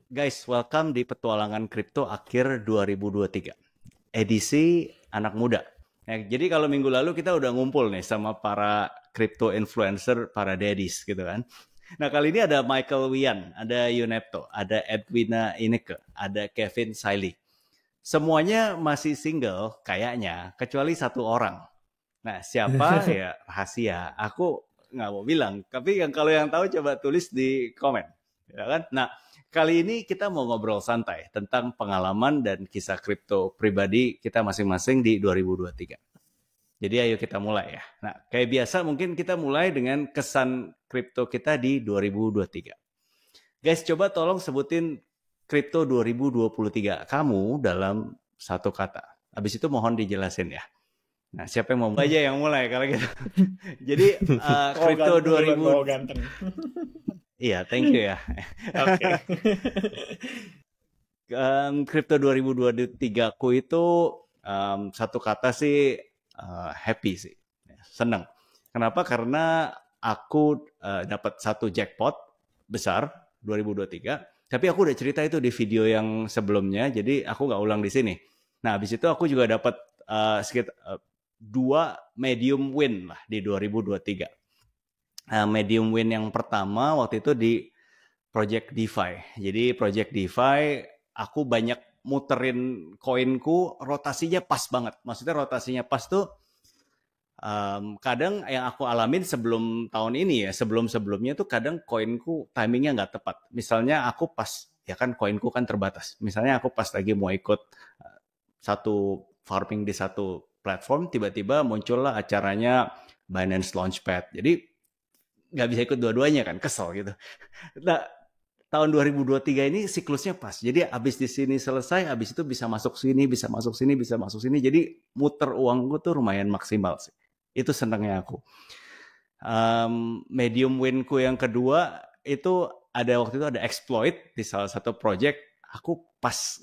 Guys, welcome di Petualangan Kripto akhir 2023. Edisi anak muda. Nah, jadi kalau minggu lalu kita udah ngumpul nih sama para crypto influencer, para daddies gitu kan. Nah, kali ini ada Michael Wian, ada Yunepto, ada Edwina Ineke, ada Kevin Siley. Semuanya masih single kayaknya, kecuali satu orang. Nah, siapa ya rahasia. Aku nggak mau bilang, tapi kalau yang tahu coba tulis di komen. Ya kan? Nah, kali ini kita mau ngobrol santai tentang pengalaman dan kisah kripto pribadi kita masing-masing di 2023. Jadi ayo kita mulai ya. Nah, kayak biasa mungkin kita mulai dengan kesan kripto kita di 2023. Guys, coba tolong sebutin kripto 2023 kamu dalam satu kata. Habis itu mohon dijelasin ya. Nah, siapa yang mau aja yang mulai kalau gitu. Jadi kripto 2000 ganteng. Iya, thank you ya. Oke. Kripto 2023 ku itu satu kata sih happy sih. Senang. Kenapa? Karena aku dapat satu jackpot besar 2023. Tapi aku udah cerita itu di video yang sebelumnya, jadi aku nggak ulang di sini. Nah, habis itu aku juga dapat sekitar 2 medium win lah di 2023. Medium win yang pertama waktu itu di Project DeFi. Jadi Project DeFi aku banyak muterin koinku, rotasinya pas banget. Maksudnya rotasinya pas tuh kadang yang aku alamin sebelum tahun ini ya, sebelum-sebelumnya tuh kadang koinku timingnya nggak tepat. Misalnya aku pas, ya kan koinku kan terbatas. Misalnya aku pas lagi mau ikut satu farming di satu platform, tiba-tiba muncullah acaranya Binance Launchpad. Jadi nggak bisa ikut dua-duanya kan, kesel gitu. Nah, tahun 2023 ini siklusnya pas. Jadi abis di sini selesai, abis itu bisa masuk sini, bisa masuk sini, bisa masuk sini. Jadi muter uangku tuh lumayan maksimal sih. Itu senangnya aku. Medium winku yang kedua itu ada waktu itu ada exploit di salah satu project. Aku pas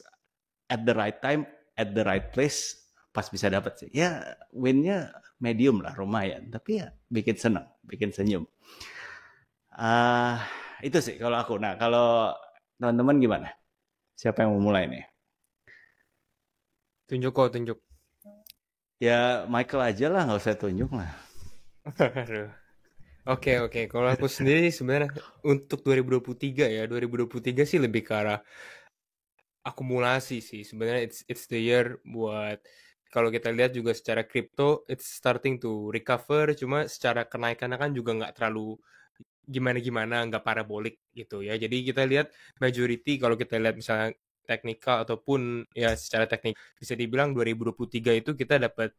at the right time, at the right place, pas bisa dapat sih. Ya winnya medium lah, lumayan. Tapi ya bikin senang, bikin senyum. Itu sih kalau aku. Nah, kalau teman-teman gimana? Siapa yang mau mulai nih? Tunjuk. Ya Michael aja lah, nggak usah tunjuk lah. Aduh. Oke. Kalau aku sendiri sebenarnya untuk 2023 ya, 2023 sih lebih ke arah akumulasi sih. Sebenarnya it's the year buat kalau kita lihat juga secara kripto it's starting to recover, cuma secara kenaikannya kan juga nggak terlalu gimana, nggak parabolik gitu ya. Jadi kita lihat majority kalau kita lihat misalnya teknikal ataupun ya secara teknik bisa dibilang 2023 itu kita dapat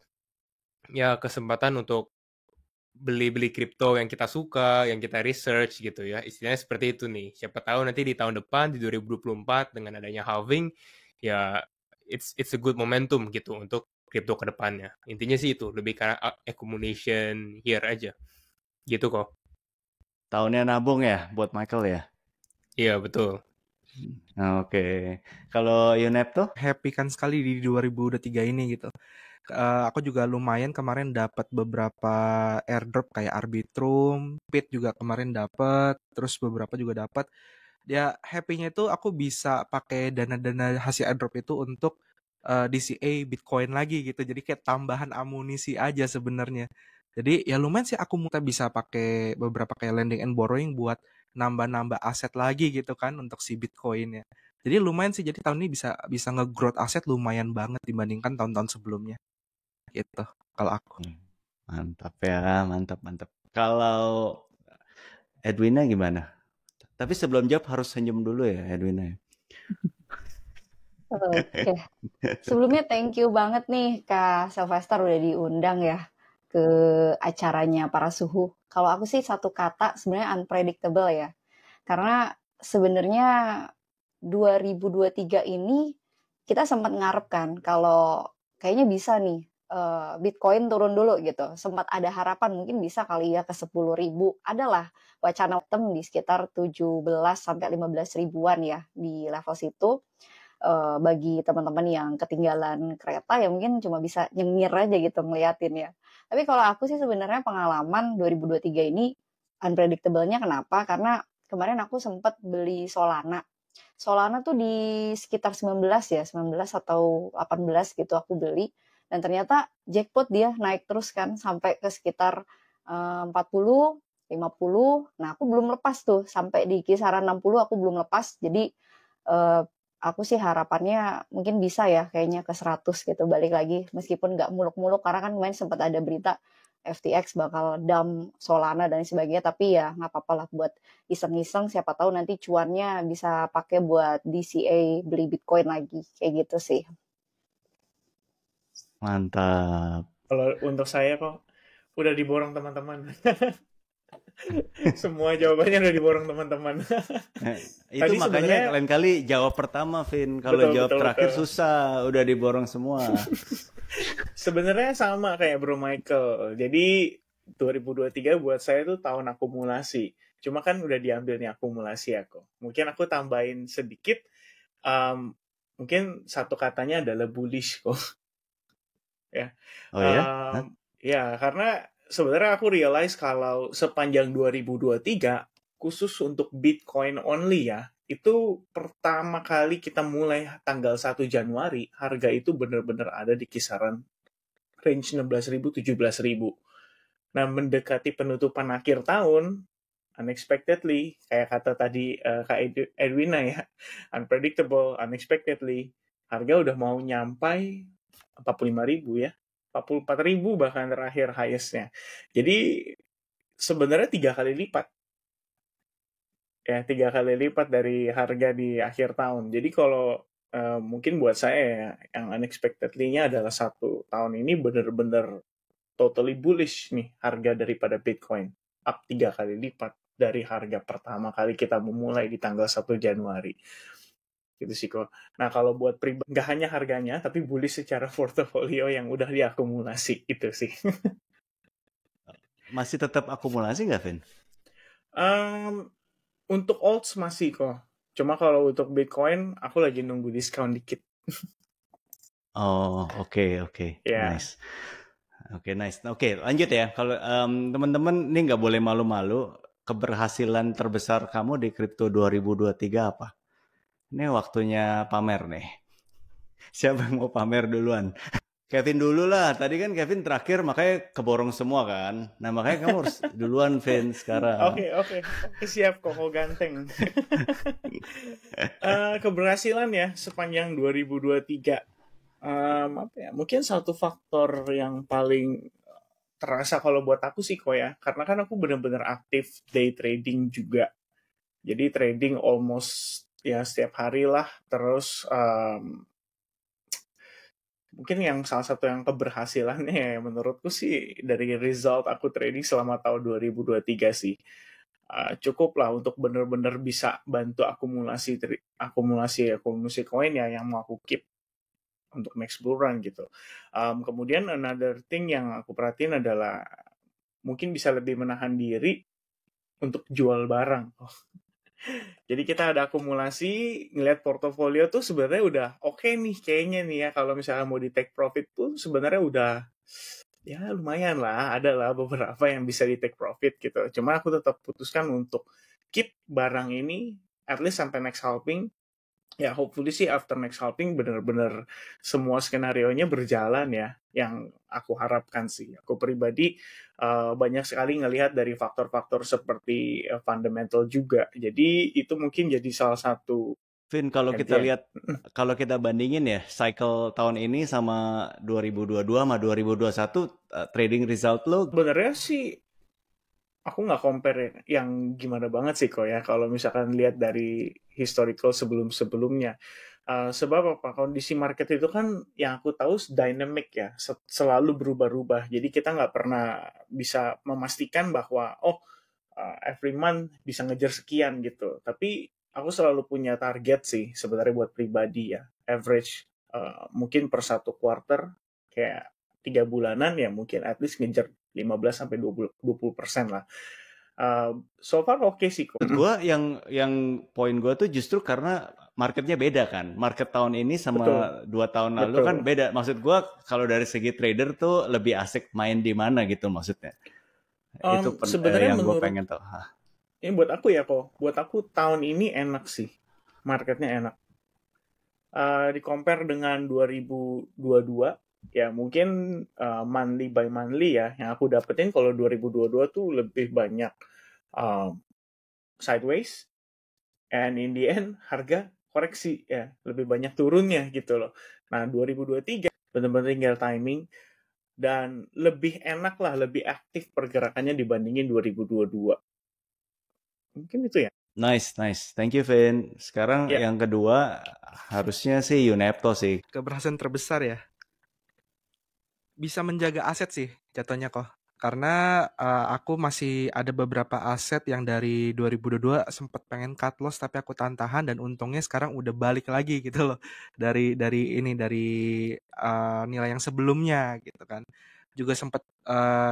ya kesempatan untuk beli kripto yang kita suka, yang kita research gitu ya. Istilahnya seperti itu nih. Siapa tahu nanti di tahun depan di 2024 dengan adanya halving ya it's a good momentum gitu untuk kripto ke depannya. Intinya sih itu, lebih karena accumulation here aja. Gitu kok. Tahunnya nabung ya buat Michael ya? Iya, betul. Oke. Kalau Yunep tuh? Happy kan sekali di 2023 ini gitu. Aku juga lumayan kemarin dapat beberapa airdrop kayak Arbitrum, Pit juga kemarin dapat, terus beberapa juga dapat. Ya happy-nya itu aku bisa pakai dana-dana hasil airdrop itu untuk DCA Bitcoin lagi gitu. Jadi kayak tambahan amunisi aja sebenarnya. Jadi ya lumayan sih aku bisa pakai beberapa kayak lending and borrowing buat nambah-nambah aset lagi gitu kan untuk si Bitcoin ya. Jadi lumayan sih, jadi tahun ini bisa nge-growth aset lumayan banget dibandingkan tahun-tahun sebelumnya. Gitu kalau aku. Mantap ya, mantap. Kalau Edwina gimana? Tapi sebelum jawab harus senyum dulu ya Edwina. Oke. Sebelumnya thank you banget nih Kak Sylvester udah diundang ya ke acaranya para suhu. Kalau aku sih satu kata sebenarnya unpredictable ya. Karena sebenarnya 2023 ini kita sempat ngarep kan kalau kayaknya bisa nih Bitcoin turun dulu gitu. Sempat ada harapan mungkin bisa kali ya ke 10.000. Adalah wacana tem di sekitar 17 sampai 15 ribuan ya di level situ. Bagi teman-teman yang ketinggalan kereta ya mungkin cuma bisa nyengir aja gitu ngeliatin ya. Tapi kalau aku sih sebenarnya pengalaman 2023 ini unpredictable-nya kenapa? Karena kemarin aku sempat beli Solana Solana tuh di sekitar 19 ya, 19 atau 18 gitu aku beli. Dan ternyata jackpot dia naik terus kan sampai ke sekitar 40, 50. Nah, aku belum lepas tuh sampai di kisaran 60 aku belum lepas. Jadi aku sih harapannya mungkin bisa ya kayaknya ke 100 gitu balik lagi. Meskipun nggak muluk-muluk karena kan kemarin sempat ada berita FTX bakal dump Solana dan sebagainya. Tapi ya nggak apa-apa lah buat iseng-iseng. Siapa tahu nanti cuannya bisa pakai buat DCA beli Bitcoin lagi. Kayak gitu sih. Mantap. Kalau untuk saya kok udah diborong teman-teman. Semua jawabannya udah diborong teman-teman. Itu Tadi makanya sebenarnya- lain kali jawab pertama, Vin. Kalau Betul, jawab betul, terakhir betul. susah, udah diborong semua. Sebenarnya sama kayak Bro Michael. Jadi 2023 buat saya itu tahun akumulasi. Cuma kan udah diambil nih akumulasi aku. Mungkin aku tambahin sedikit. Mungkin satu katanya adalah bullish kok. Ya. Oh ya? Hah? Ya, karena sebenarnya aku realize kalau sepanjang 2023 khusus untuk Bitcoin only ya, itu pertama kali kita mulai tanggal 1 Januari, harga itu benar-benar ada di kisaran range 16.000 17.000. Nah, mendekati penutupan akhir tahun, unexpectedly, kayak kata tadi Kak Edwina ya, unpredictable, unexpectedly, harga udah mau nyampai 45.000 ya. 44.000 bahkan terakhir highest-nya. Jadi sebenarnya 3 kali lipat. Ya, 3 kali lipat dari harga di akhir tahun. Jadi kalau mungkin buat saya ya, yang unexpectedly-nya adalah 1 tahun ini benar-benar totally bullish nih harga daripada Bitcoin. Up 3 kali lipat dari harga pertama kali kita memulai di tanggal 1 Januari. Gitu sih kok. Nah kalau buat pribadi, nggak hanya harganya, tapi bullish secara portofolio yang udah diakumulasi, itu sih. Masih tetap akumulasi nggak, Vin? Untuk alts masih kok. Cuma kalau untuk Bitcoin, aku lagi nunggu diskon dikit. Oh, oke. Ya. Nice. Oke, nice. Oke, lanjut ya. Kalau teman-teman ini nggak boleh malu-malu, keberhasilan terbesar kamu di kripto 2023 apa? Ini waktunya pamer nih. Siapa yang mau pamer duluan? Kevin dulu lah. Tadi kan Kevin terakhir makanya keborong semua kan. Nah makanya kamu harus duluan, Vin, sekarang. Oke, siap kok ganteng. Keberhasilan ya sepanjang 2023. Apa ya? Mungkin satu faktor yang paling terasa kalau buat aku sih kok ya, karena kan aku benar-benar aktif day trading juga. Jadi trading almost ya setiap hari lah. Terus mungkin yang salah satu yang keberhasilannya ya menurutku sih dari result aku trading selama tahun 2023 sih. Cukup lah untuk benar-benar bisa bantu akumulasi koin ya yang mau aku keep untuk next bull run gitu. Kemudian another thing yang aku perhatiin adalah mungkin bisa lebih menahan diri untuk jual barang. Jadi kita ada akumulasi, ngelihat portofolio tuh sebenarnya udah oke nih kayaknya nih ya, kalau misalnya mau di take profit tuh sebenarnya udah ya lumayan lah, ada lah beberapa yang bisa di take profit gitu. Cuma aku tetap putuskan untuk keep barang ini at least sampai next halving. Ya hopefully sih after next halving benar-benar semua skenario-nya berjalan ya, yang aku harapkan sih. Aku pribadi banyak sekali ngelihat dari faktor-faktor seperti fundamental juga. Jadi itu mungkin jadi salah satu. Vin, kalau kita lihat, kalau kita bandingin ya, cycle tahun ini sama 2022 sama 2021, trading result lo? Sebenarnya sih aku nggak compare yang gimana banget sih kok ya, kalau misalkan lihat dari historical sebelum-sebelumnya. Sebab apa? Kondisi market itu kan yang aku tahu dynamic ya, selalu berubah-ubah. Jadi kita nggak pernah bisa memastikan bahwa every month bisa ngejar sekian gitu. Tapi aku selalu punya target sih sebenarnya buat pribadi ya. Average mungkin per 1 quarter kayak 3 bulanan ya mungkin at least ngejar 15-20% lah. So far oke sih kok. Gue yang poin gue tuh justru karena marketnya beda kan. Market tahun ini sama 2 tahun lalu kan beda. Maksud gue kalau dari segi trader tuh lebih asik main di mana gitu maksudnya. Itu sebenarnya yang gue pengen tahu. Ini buat aku ya kok. Buat aku tahun ini enak sih. marketnya enak. Di compare dengan 2022, ya mungkin monthly by monthly ya, yang aku dapetin kalau 2022 tuh lebih banyak sideways, and in the end harga koreksi ya, lebih banyak turunnya gitu loh. Nah 2023 benar-benar tinggal timing, dan lebih enak lah, lebih aktif pergerakannya dibandingin 2022. Mungkin itu ya. Nice. Thank you, Vin. Sekarang Ya. yang kedua harusnya sih Unepto sih. Keberhasilan terbesar ya, bisa menjaga aset sih jatuhnya kok. Karena aku masih ada beberapa aset yang dari 2022 sempat pengen cut loss tapi aku tahan dan untungnya sekarang udah balik lagi gitu loh dari nilai yang sebelumnya gitu kan. Juga sempat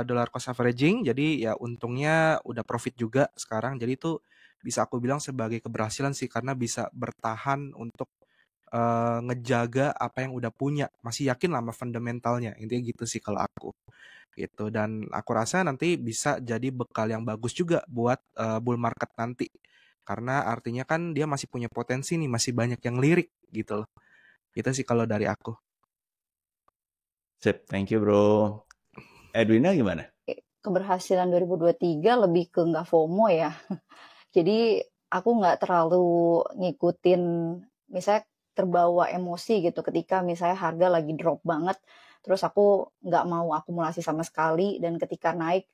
dollar cost averaging, jadi ya untungnya udah profit juga sekarang. Jadi itu bisa aku bilang sebagai keberhasilan sih karena bisa bertahan untuk ngejaga apa yang udah punya, masih yakin lah sama fundamentalnya, intinya gitu sih kalau aku gitu. Dan aku rasa nanti bisa jadi bekal yang bagus juga buat bull market nanti, karena artinya kan dia masih punya potensi nih, masih banyak yang lirik gitu loh. Itu sih kalau dari aku. Sip, thank you bro. Edwina gimana? Keberhasilan 2023 lebih ke nggak FOMO ya. Jadi aku nggak terlalu ngikutin, misalnya terbawa emosi gitu ketika misalnya harga lagi drop banget, terus aku nggak mau akumulasi sama sekali, dan ketika naik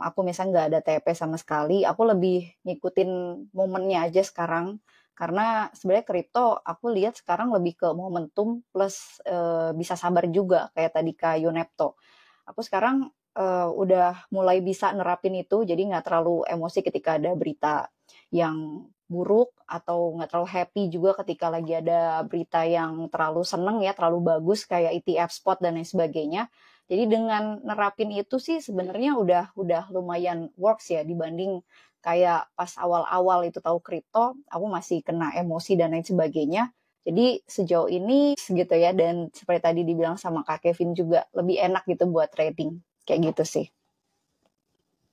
aku misalnya nggak ada TP sama sekali, aku lebih ngikutin momennya aja sekarang. Karena sebenarnya kripto aku lihat sekarang lebih ke momentum plus bisa sabar juga kayak tadi Kak Yunepto. Aku sekarang udah mulai bisa nerapin itu, jadi nggak terlalu emosi ketika ada berita yang buruk, atau nggak terlalu happy juga ketika lagi ada berita yang terlalu seneng ya, terlalu bagus kayak ETF spot dan lain sebagainya. Jadi dengan nerapin itu sih sebenarnya udah lumayan works ya, dibanding kayak pas awal-awal itu tahu kripto, aku masih kena emosi dan lain sebagainya. Jadi sejauh ini segitu ya, dan seperti tadi dibilang sama Kak Kevin juga, lebih enak gitu buat trading. Kayak gitu sih.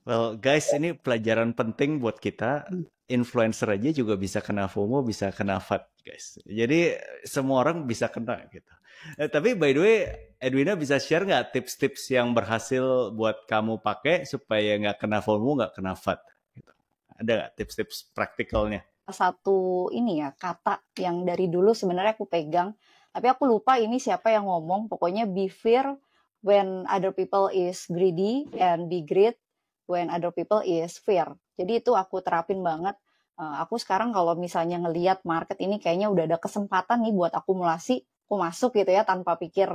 Well guys, ini pelajaran penting buat kita. Influencer aja juga bisa kena FOMO, bisa kena FUD guys. Jadi semua orang bisa kena gitu. Tapi by the way, Edwina bisa share nggak tips-tips yang berhasil buat kamu pakai supaya nggak kena FOMO, nggak kena FUD? Gitu. Ada nggak tips-tips praktikalnya? Satu ini ya, kata yang dari dulu sebenarnya aku pegang, tapi aku lupa ini siapa yang ngomong. Pokoknya be fair when other people is greedy, and be great when other people is fair. Jadi itu aku terapin banget. Aku sekarang kalau misalnya ngelihat market ini kayaknya udah ada kesempatan nih buat akumulasi, aku masuk gitu ya tanpa pikir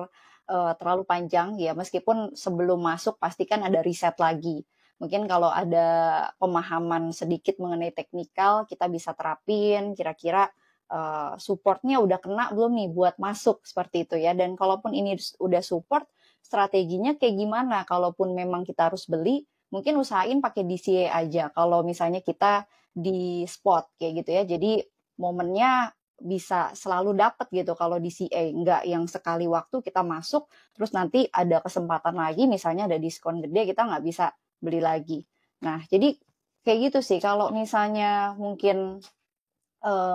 terlalu panjang ya. Meskipun sebelum masuk pastikan ada riset lagi. Mungkin kalau ada pemahaman sedikit mengenai teknikal, kita bisa terapin kira-kira supportnya udah kena belum nih buat masuk, seperti itu ya. Dan kalaupun ini udah support, strateginya kayak gimana? Kalaupun memang kita harus beli, mungkin usahain pakai DCA aja kalau misalnya kita di spot kayak gitu ya. Jadi momennya bisa selalu dapat gitu kalau DCA, nggak yang sekali waktu kita masuk terus nanti ada kesempatan lagi, misalnya ada diskon gede, kita nggak bisa beli lagi. Nah, jadi kayak gitu sih. Kalau misalnya mungkin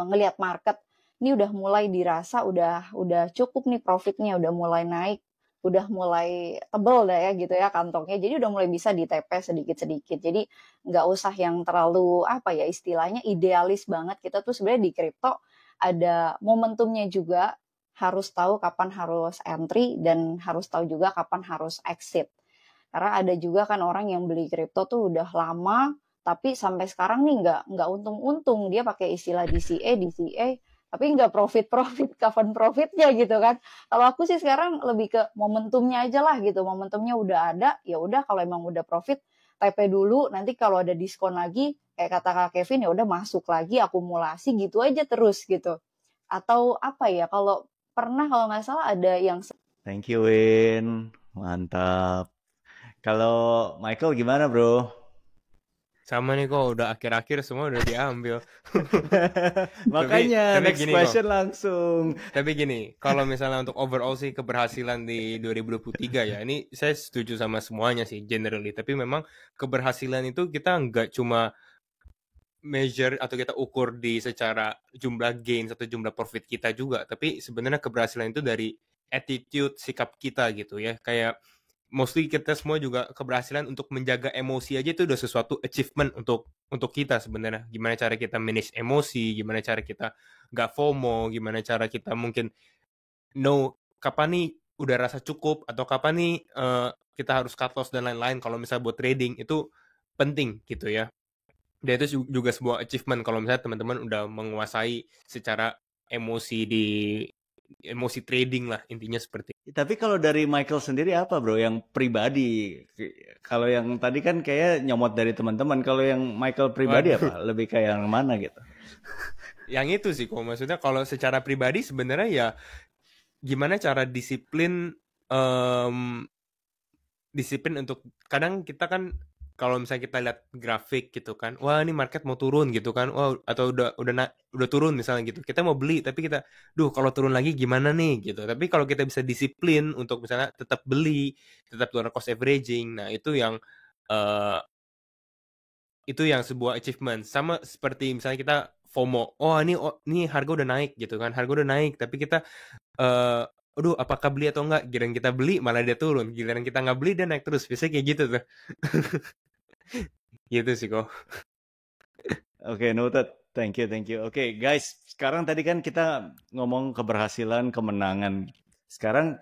ngelihat market ini udah mulai dirasa udah cukup nih profitnya, udah mulai naik, udah mulai tebel dah ya gitu ya kantongnya. Jadi udah mulai bisa di-TP sedikit-sedikit. Jadi nggak usah yang terlalu apa ya istilahnya idealis banget. Kita tuh sebenarnya di kripto ada momentumnya juga, harus tahu kapan harus entry dan harus tahu juga kapan harus exit. Karena ada juga kan orang yang beli kripto tuh udah lama, tapi sampai sekarang nih nggak untung-untung. Dia pakai istilah DCA, tapi nggak profit, kapan profitnya gitu kan. Kalau aku sih sekarang lebih ke momentumnya aja lah gitu. Momentumnya udah ada, ya udah kalau emang udah profit, TP dulu. Nanti kalau ada diskon lagi, kayak kata Kak Kevin, ya udah masuk lagi, akumulasi gitu aja terus gitu. Atau apa ya, kalau nggak salah ada yang... Thank you Win, mantap. Kalau Michael gimana bro? Sama nih kok, udah akhir-akhir semua udah diambil. Makanya tapi next gini question langsung. Tapi gini, kalau misalnya untuk overall sih keberhasilan di 2023 ya, ini saya setuju sama semuanya sih generally. Tapi memang keberhasilan itu kita nggak cuma measure atau kita ukur di secara jumlah gains atau jumlah profit kita juga, tapi sebenarnya keberhasilan itu dari attitude, sikap kita gitu ya. Kayak mostly kita semua juga keberhasilan untuk menjaga emosi aja itu udah sesuatu achievement untuk kita sebenarnya. Gimana cara kita manage emosi, gimana cara kita nggak FOMO, gimana cara kita mungkin know kapan nih udah rasa cukup atau kapan nih kita harus cut loss dan lain-lain. Kalau misalnya buat trading itu penting gitu ya. Dan itu juga sebuah achievement kalau misalnya teman-teman udah menguasai secara emosi trading lah, intinya seperti itu. Tapi kalau dari Michael sendiri apa bro yang pribadi? Kalau yang tadi kan kayak nyomot dari teman-teman, kalau yang Michael pribadi apa? Lebih kayak yang mana gitu? Yang itu sih kok, maksudnya kalau secara pribadi sebenarnya ya gimana cara disiplin untuk, kadang kita kan kalau misalnya kita lihat grafik gitu kan, wah ini market mau turun gitu kan, wah atau udah turun misalnya gitu, kita mau beli tapi kita, kalau turun lagi gimana nih gitu. Tapi kalau kita bisa disiplin untuk misalnya tetap beli, tetap dolar cost averaging, nah itu yang sebuah achievement. Sama seperti misalnya kita FOMO, ini harga udah naik gitu kan, harga udah naik tapi kita apakah beli atau enggak, giliran kita beli malah dia turun, giliran kita nggak beli dia naik terus, biasanya kayak gitu tuh. Gitu sih kok. Oke, noted. Thank you. Oke, guys, sekarang tadi kan kita ngomong keberhasilan, kemenangan. Sekarang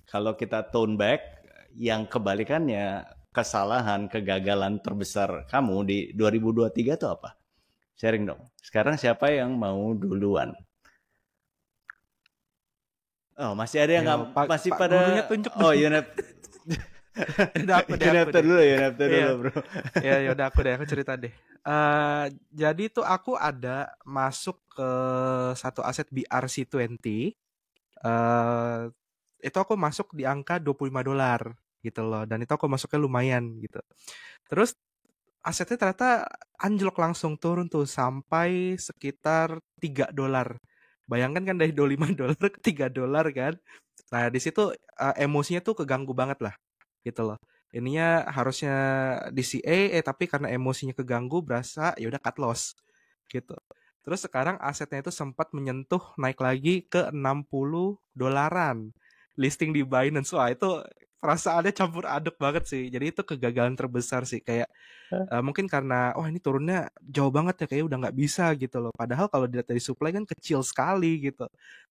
kalau kita tone back, yang kebalikannya, kesalahan, kegagalan terbesar kamu di 2023 itu apa? Sharing dong. Sekarang siapa yang mau duluan? Oh, masih ada yang masih Pak pada gurunya tunjuk dulu. Oh, Yunep. Yunep dulu, bro. Ya udah aku cerita deh. Jadi tuh aku ada masuk ke satu aset BRC20. Itu aku masuk di angka $25 gitu loh, dan itu aku masuknya lumayan gitu. Terus asetnya ternyata anjlok, langsung turun tuh sampai sekitar $3. Bayangkan kan dari $25 ke $3 kan. Nah, di situ emosinya tuh keganggu banget lah gitu loh. Ininya harusnya di CA tapi karena emosinya keganggu berasa ya udah cut loss gitu. Terus sekarang asetnya itu sempat menyentuh naik lagi ke $60. Listing di Binance. Wah, itu perasaannya campur aduk banget sih. Jadi itu kegagalan terbesar sih, kayak mungkin karena ini turunnya jauh banget ya, kayak udah nggak bisa gitu loh. Padahal kalau dilihat dari supply kan kecil sekali gitu.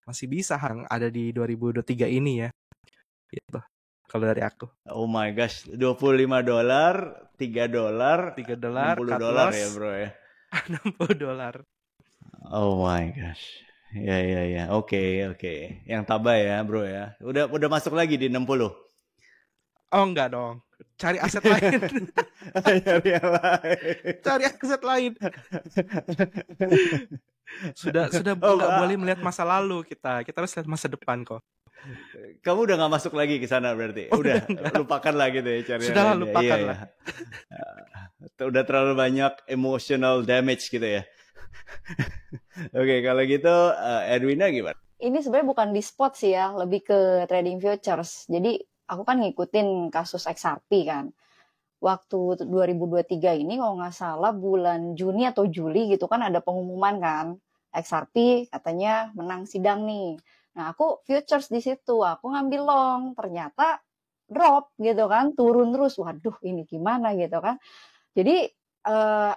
Masih bisa yang ada di 2023 ini ya. Gitu. Kalau dari aku. Oh my gosh, $25, $3, $60 ya bro ya. $60. Oh my gosh. Ya. Oke. Yang tabah ya bro ya. Udah masuk lagi di 60. Oh enggak dong. Cari aset lain. Cari aset lain. Sudah nggak boleh melihat masa lalu kita. Kita harus lihat masa depan kok. Kamu udah nggak masuk lagi ke sana berarti? Udah lupakan lah gitu ya cari. Sudah lupakan lah. Udah terlalu banyak emotional damage gitu ya. Oke, kalau gitu Edwina gimana? Ini sebenarnya bukan di spot sih ya, lebih ke trading futures. Jadi aku kan ngikutin kasus XRP kan. Waktu 2023 ini kalau nggak salah bulan Juni atau Juli gitu kan ada pengumuman kan. XRP katanya menang sidang nih. Nah aku futures di situ, aku ngambil long. Ternyata drop gitu kan, turun terus. Waduh ini gimana gitu kan. Jadi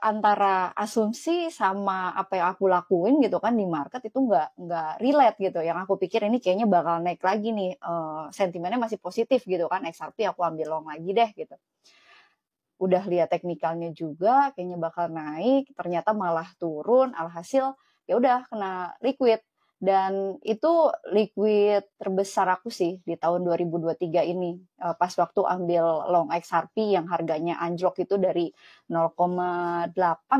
antara asumsi sama apa yang aku lakuin gitu kan di market itu nggak relate gitu. Yang aku pikir ini kayaknya bakal naik lagi nih, sentimennya masih positif gitu kan, XRP aku ambil long lagi deh gitu. Udah lihat teknikalnya juga kayaknya bakal naik, ternyata malah turun, alhasil ya udah kena liquid. Dan itu liquid terbesar aku sih di tahun 2023 ini, pas waktu ambil long XRP yang harganya anjlok itu dari 0,8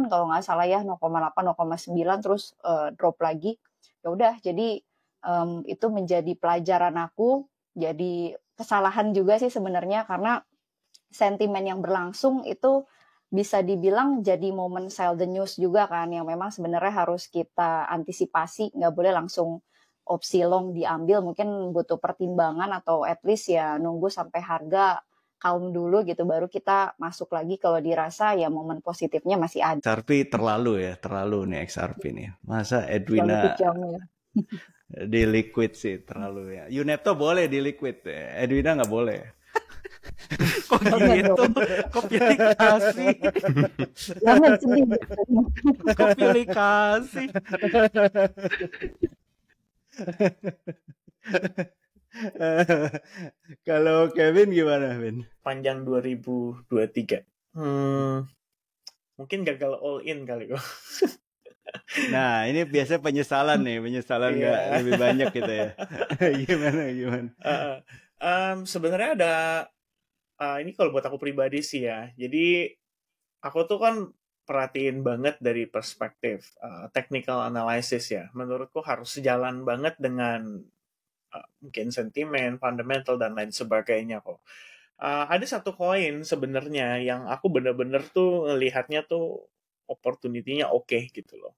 kalau nggak salah ya, 0,8 0,9 terus drop lagi. Ya udah, jadi itu menjadi pelajaran aku, jadi kesalahan juga sih sebenarnya, karena sentimen yang berlangsung itu bisa dibilang jadi momen sell the news juga kan, yang memang sebenarnya harus kita antisipasi, nggak boleh langsung opsi long diambil, mungkin butuh pertimbangan atau at least ya nunggu sampai harga calm dulu gitu, baru kita masuk lagi kalau dirasa ya momen positifnya masih ada. XRP terlalu nih XRP nih. Masa Terlalu Edwina kejam ya. di liquid sih terlalu ya. Unepto boleh di liquid, Edwina nggak boleh. Kok Jangan gitu? dong. Kok pilih kasih? Jangan sedih. Kok pilih kasih? Kalau Kevin gimana, Vin? Panjang 2023. Mungkin gagal all in kali kok. Nah, ini biasanya penyesalan Iya. nggak lebih banyak gitu ya. Gimana? Sebenarnya ada ini kalau buat aku pribadi sih ya. Jadi aku tuh kan perhatiin banget dari perspektif technical analysis ya. Menurutku harus sejalan banget dengan mungkin sentimen, fundamental dan lain sebagainya kok. Ada satu koin sebenarnya yang aku bener-bener tuh ngelihatnya tuh opportunity-nya oke gitu loh.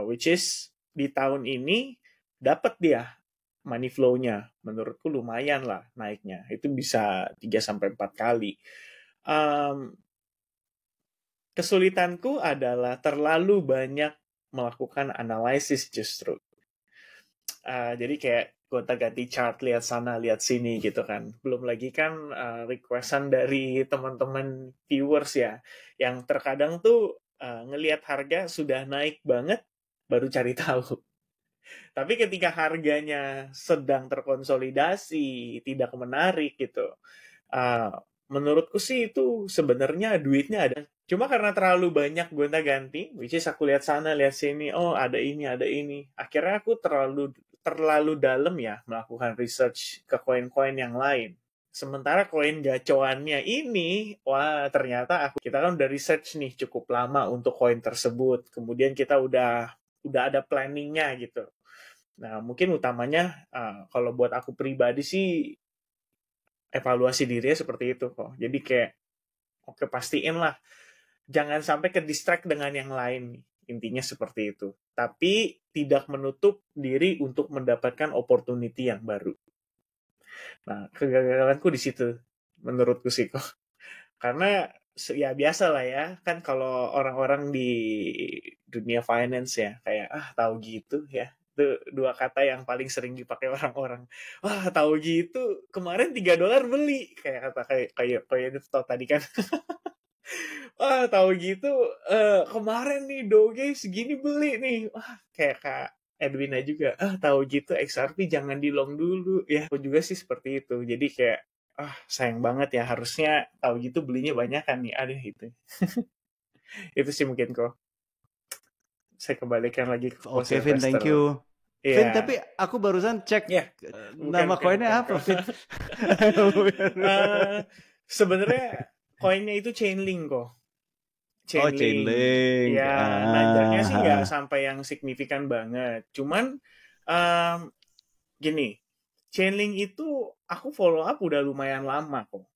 Which is di tahun ini dapat dia money flow-nya. Menurutku lumayan lah naiknya. Itu bisa 3-4 kali. Kesulitanku adalah terlalu banyak melakukan analisis justru. Jadi kayak gonta-ganti chart, lihat sana, lihat sini gitu kan. Belum lagi kan requestan dari teman-teman viewers ya, yang terkadang tuh ngelihat harga sudah naik banget, baru cari tahu. Tapi ketika harganya sedang terkonsolidasi, tidak menarik gitu, menurutku sih itu sebenarnya duitnya ada. Cuma karena terlalu banyak gonta-ganti, which is aku lihat sana, lihat sini, oh ada ini. Akhirnya aku terlalu dalam ya melakukan research ke koin-koin yang lain. Sementara koin gacoannya ini, wah ternyata kita kan udah research nih cukup lama untuk koin tersebut. Kemudian kita udah ada planningnya gitu. Nah mungkin utamanya kalau buat aku pribadi sih evaluasi dirinya seperti itu kok. Jadi kayak oke pastiin lah jangan sampai ke distract dengan yang lain nih. Intinya seperti itu. Tapi tidak menutup diri untuk mendapatkan opportunity yang baru. Nah, kegagalanku di situ menurutku sih kok. Karena ya biasa lah ya, kan kalau orang-orang di dunia finance ya kayak tahu gitu ya. Itu dua kata yang paling sering dipakai orang-orang. Wah, tahu gitu kemarin $3 beli kayak kata kayak itu tadi kan. Wah, tahu gitu kemarin nih Doge segini beli nih. Wah, kayak Kak Edwina juga. Tahu gitu XRP jangan di long dulu. Ya, aku juga sih seperti itu. Jadi kayak sayang banget ya, harusnya tahu gitu belinya banyak kan nih. Aduh itu. Itu sih mungkin kok. Saya kembalikan lagi ke Oke, Vin, thank you. Yeah. Vin, tapi aku barusan cek nama koinnya apa, Vin? Sebenarnya koinnya itu Chainlink kok. Chainlink. Ya, nanjaknya sih nggak sampai yang signifikan banget. Cuman gini, Chainlink itu aku follow up udah lumayan lama kok.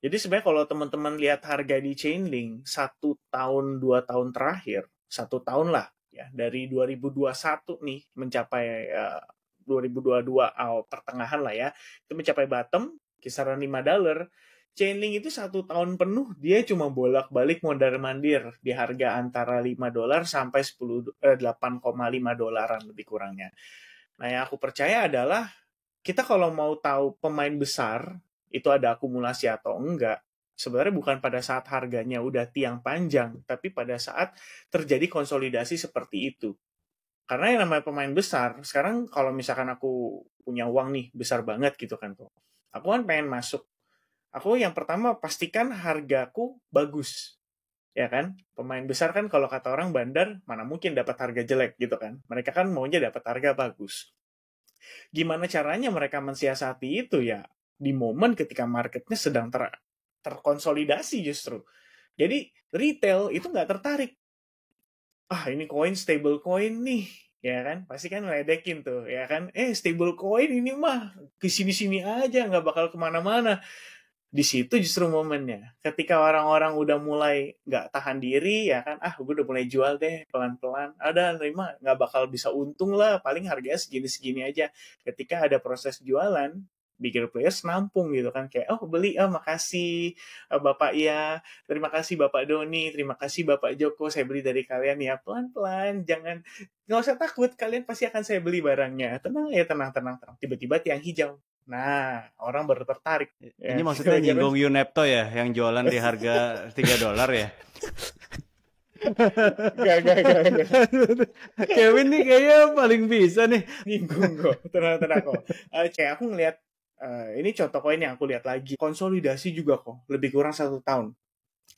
Jadi sebenarnya kalau teman-teman lihat harga di Chainlink 1 tahun 2 tahun terakhir, 1 tahun lah ya, dari 2021 nih mencapai 2022 pertengahan lah ya, itu mencapai bottom kisaran $5. Chainlink itu 1 tahun penuh dia cuma bolak-balik mondar-mandir di harga antara $5 sampai $8,5 lebih kurangnya. Nah, yang aku percaya adalah kita kalau mau tahu pemain besar itu ada akumulasi atau enggak, sebenarnya bukan pada saat harganya udah tiang panjang, tapi pada saat terjadi konsolidasi seperti itu. Karena yang namanya pemain besar, sekarang kalau misalkan aku punya uang nih besar banget gitu kan kok, aku kan pengen masuk. Aku yang pertama pastikan hargaku bagus, ya kan? Pemain besar kan kalau kata orang bandar, mana mungkin dapat harga jelek gitu kan? Mereka kan maunya dapat harga bagus. Gimana caranya mereka mensiasati itu ya? Di momen ketika marketnya sedang terkonsolidasi justru. Jadi retail itu nggak tertarik. Ini koin stable coin nih, ya kan? Pasti kan ngeledekin tuh, ya kan? Stable coin ini mah kesini-sini aja, nggak bakal kemana-mana. Di situ justru momennya. Ketika orang-orang udah mulai nggak tahan diri, ya kan? Gue udah mulai jual deh, pelan-pelan. Nerima, nggak bakal bisa untung lah. Paling harganya segini-segini aja. Ketika ada proses jualan, bigger players nampung gitu kan, kayak oh beli, makasih Bapak ya, terima kasih Bapak Doni, terima kasih Bapak Joko, saya beli dari kalian ya, pelan-pelan, nggak usah takut, kalian pasti akan saya beli barangnya, tenang ya, tenang. Tiba-tiba tiang hijau, nah orang baru tertarik. Ini maksudnya nyinggung Yunepto ya, yang jualan di harga $3 ya? Gak. Kevin nih kayaknya paling bisa nih nyinggung kok, tenang kok. Kayak aku ngelihat ini contoh koin yang aku lihat lagi, konsolidasi juga kok, lebih kurang 1 tahun.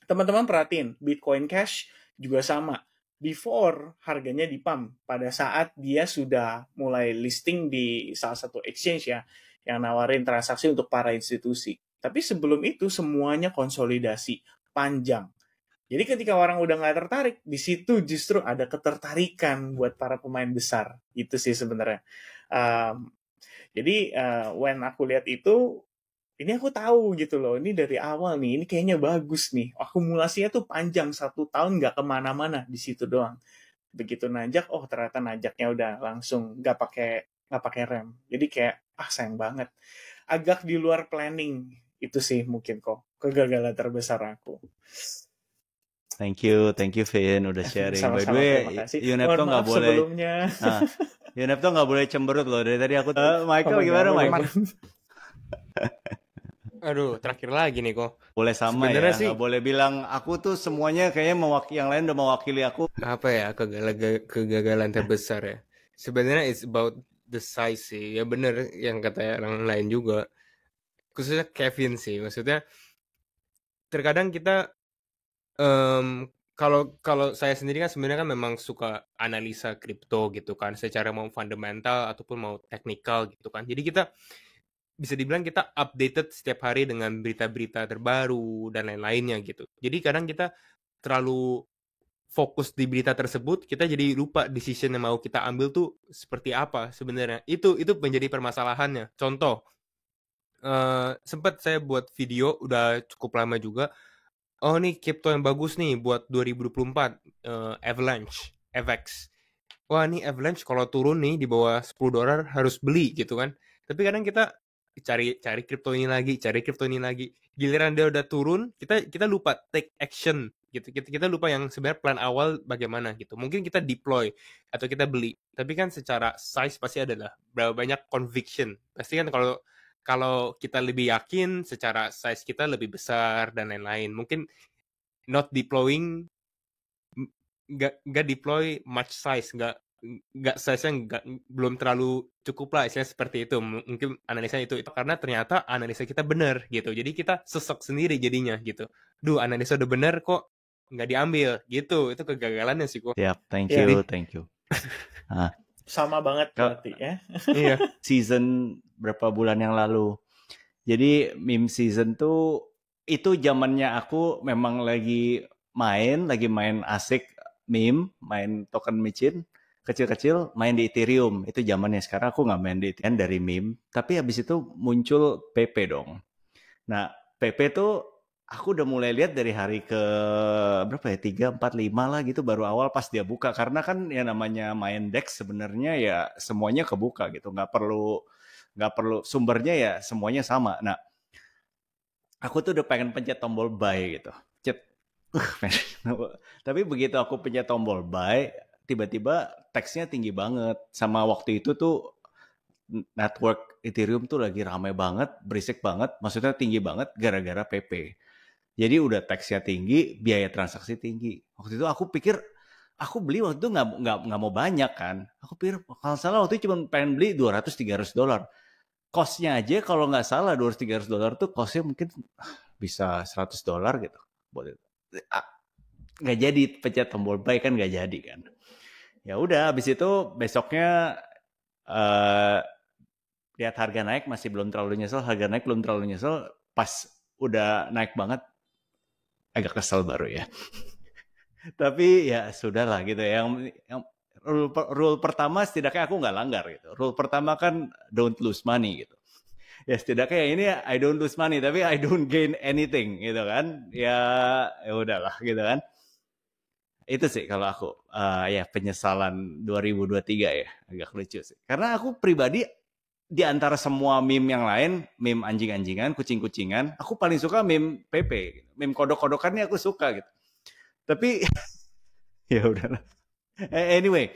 Teman-teman perhatiin, Bitcoin Cash juga sama. Before harganya di pump pada saat dia sudah mulai listing di salah satu exchange ya, yang nawarin transaksi untuk para institusi. Tapi sebelum itu semuanya konsolidasi panjang. Jadi ketika orang udah nggak tertarik, di situ justru ada ketertarikan buat para pemain besar. Itu sih sebenarnya. Jadi when aku lihat itu, ini aku tahu gitu loh, ini dari awal nih, ini kayaknya bagus nih. Akumulasinya tuh panjang 1 tahun nggak kemana-mana di situ doang. Begitu nanjak, oh ternyata nanjaknya udah langsung nggak pakai rem. Jadi kayak sayang banget. Agak di luar planning. Itu sih mungkin kok kegagalan terbesar aku. Thank you Vin udah sharing. By the way, Yunepto nggak boleh. Sebelumnya. Yunepto nggak boleh cemberut loh. Dari tadi aku. Michael gimana Michael? Aduh, terakhir lagi nih kok. Boleh sama sebenernya ya. Sih, nggak boleh bilang aku tuh semuanya kayaknya yang lain udah mewakili aku. Apa ya kegagalan terbesar ya? Sebenarnya it's about the size sih. Ya bener yang kata orang lain juga. Khususnya Kevin sih. Maksudnya terkadang kita kalau saya sendiri kan sebenarnya kan memang suka analisa kripto gitu kan, secara mau fundamental ataupun mau teknikal gitu kan. Jadi kita bisa dibilang kita updated setiap hari dengan berita-berita terbaru dan lain-lainnya gitu. Jadi kadang kita terlalu fokus di berita tersebut, kita jadi lupa decision yang mau kita ambil tuh seperti apa sebenarnya. Itu menjadi permasalahannya. Contoh, sempat saya buat video udah cukup lama juga. Oh nih crypto yang bagus nih buat 2024, Avalanche, AVAX. Wah nih Avalanche kalau turun nih di bawah $10 harus beli gitu kan. Tapi kadang kita cari crypto ini lagi. Giliran dia udah turun, kita lupa take action gitu. Kita lupa yang sebenarnya plan awal bagaimana gitu. Mungkin kita deploy atau kita beli. Tapi kan secara size pasti adalah berapa banyak conviction. Pasti kan kalau kita lebih yakin secara size kita lebih besar dan lain-lain, mungkin not deploying, nggak deploy much size, nggak size-nya belum terlalu cukup lah, istilahnya seperti itu. Mungkin analisa itu karena ternyata analisa kita benar gitu, jadi kita sesek sendiri jadinya gitu. Analisa udah benar kok nggak diambil gitu, itu kegagalannya sih kok. Siap, thank you. Sama banget berarti ya. Iya. Season berapa bulan yang lalu. Jadi meme season tuh itu zamannya aku memang lagi main asik meme, main token micin kecil-kecil, main di Ethereum. Itu zamannya. Sekarang aku nggak main di Ethereum dari meme. Tapi habis itu muncul PP dong. Nah, PP tuh aku udah mulai lihat dari hari ke berapa ya, 3, 4, 5 lah gitu, baru awal pas dia buka. Karena kan ya namanya main DEX sebenarnya ya semuanya kebuka gitu, nggak perlu sumbernya ya semuanya sama. Nah, aku tuh udah pengen pencet tombol buy gitu, tapi begitu aku pencet tombol buy, tiba-tiba teksnya tinggi banget. Sama waktu itu tuh network Ethereum tuh lagi ramai banget, berisik banget, maksudnya tinggi banget gara-gara PP. Jadi udah teksnya tinggi, biaya transaksi tinggi. Waktu itu aku pikir, aku beli waktu itu nggak mau banyak kan. Aku pikir kalau salah waktu itu cuma pengen beli $200-300. Cost-nya aja kalau nggak salah $200-300 tuh cost-nya mungkin bisa $100 gitu. Nggak jadi pencet tombol buy kan, nggak jadi kan. Ya udah, habis itu besoknya lihat harga naik, masih belum terlalu nyesel. Harga naik belum terlalu nyesel. Pas udah naik banget, agak kesel baru ya. Tapi ya sudahlah gitu. Yang rule pertama setidaknya aku nggak langgar gitu. Rule pertama kan don't lose money gitu. Ya setidaknya ini I don't lose money tapi I don't gain anything gitu kan. Ya udahlah gitu kan. Itu sih kalau aku ya penyesalan 2023 ya, agak lucu sih. Karena aku pribadi di antara semua meme yang lain, meme anjing-anjingan, kucing-kucingan, aku paling suka meme Pepe. Meme kodok-kodokannya aku suka gitu. Tapi ya udahlah. Anyway,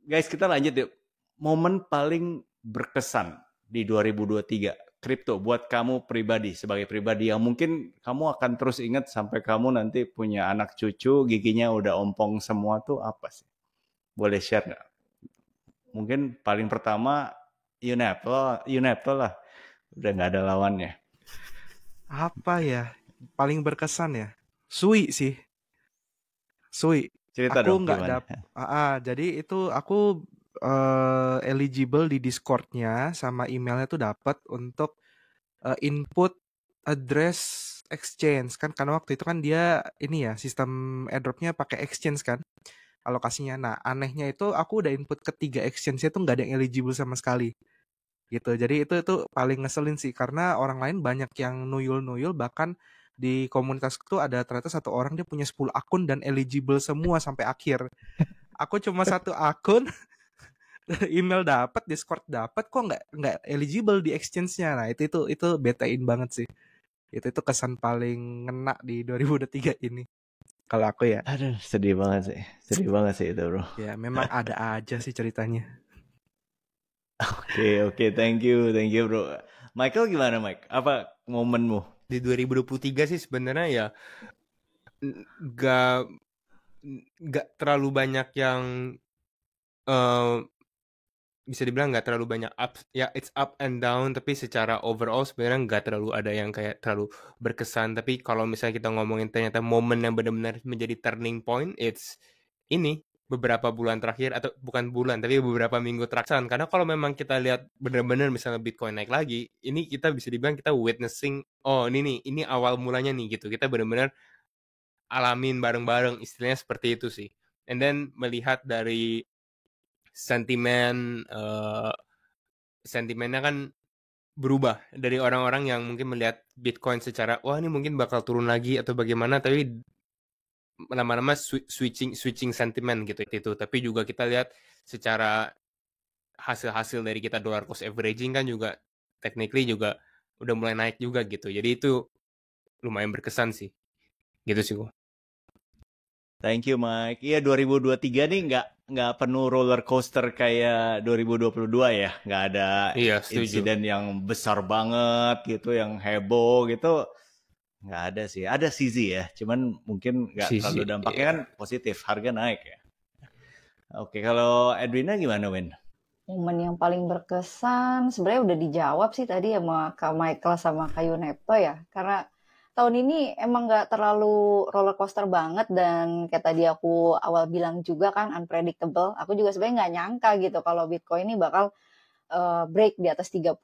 guys, kita lanjut yuk. Momen paling berkesan di 2023 kripto buat kamu pribadi, sebagai pribadi yang mungkin kamu akan terus ingat sampai kamu nanti punya anak cucu, giginya udah ompong semua, tuh apa sih? Boleh share nggak? Mungkin paling pertama Unapple lah. Udah nggak ada lawannya. Apa ya? Paling berkesan ya? Sui sih. Sui. Cerita Aku dong nggak gimana. jadi itu aku eligible di Discord-nya sama emailnya tuh dapat untuk input address exchange kan, karena waktu itu kan dia ini ya sistem airdropnya pakai exchange kan alokasinya. Nah anehnya itu aku udah input ketiga exchange-nya tuh nggak ada yang eligible sama sekali gitu. Jadi itu paling ngeselin sih, karena orang lain banyak yang nuyul-nuyul, bahkan di komunitas tuh ada ternyata satu orang dia punya 10 akun dan eligible semua sampai akhir. Aku cuma satu akun, email dapat, Discord dapat, kok nggak eligible di exchange-nya. Nah, itu betain banget sih. Itu kesan paling ngena di 2023 ini. Kalau aku ya. Aduh, sedih banget sih itu, bro. Ya, memang ada aja sih ceritanya. Oke, thank you bro. Michael gimana, Mike? Apa momenmu? Di 2023 sih sebenarnya ya nggak terlalu banyak yang bisa dibilang nggak terlalu banyak up, ya it's up and down, tapi secara overall sebenarnya nggak terlalu ada yang kayak terlalu berkesan. Tapi kalau misalnya kita ngomongin ternyata momen yang benar-benar menjadi turning point, it's ini beberapa bulan terakhir, atau bukan bulan tapi beberapa minggu terakhir. Karena kalau memang kita lihat benar-benar misalnya Bitcoin naik lagi, ini kita bisa dibilang kita witnessing, oh ini awal mulanya nih gitu. Kita benar-benar alamin bareng-bareng, istilahnya seperti itu sih. And then melihat dari sentimennya kan berubah dari orang-orang yang mungkin melihat Bitcoin secara wah ini mungkin bakal turun lagi atau bagaimana, tapi lama-lama switching sentiment gitu itu. Tapi juga kita lihat secara hasil dari kita dollar cost averaging kan juga technically juga udah mulai naik juga gitu. Jadi itu lumayan berkesan sih. Gitu sih gua. Thank you, Mike. Iya, 2023 nih nggak penuh roller coaster kayak 2022 ya. Nggak ada insiden yang besar banget gitu, yang heboh gitu. Nggak ada sih. Ada sisi ya, cuman mungkin nggak terlalu dampaknya kan positif. Harga naik ya. Oke, kalau Edwina gimana, Win? Momen yang paling berkesan sebenarnya udah dijawab sih tadi sama Kak Michael sama Kak Yunepo ya. Karena tahun ini emang nggak terlalu roller coaster banget, dan kayak tadi aku awal bilang juga kan unpredictable. Aku juga sebenarnya nggak nyangka gitu kalau Bitcoin ini bakal break di atas 30.000.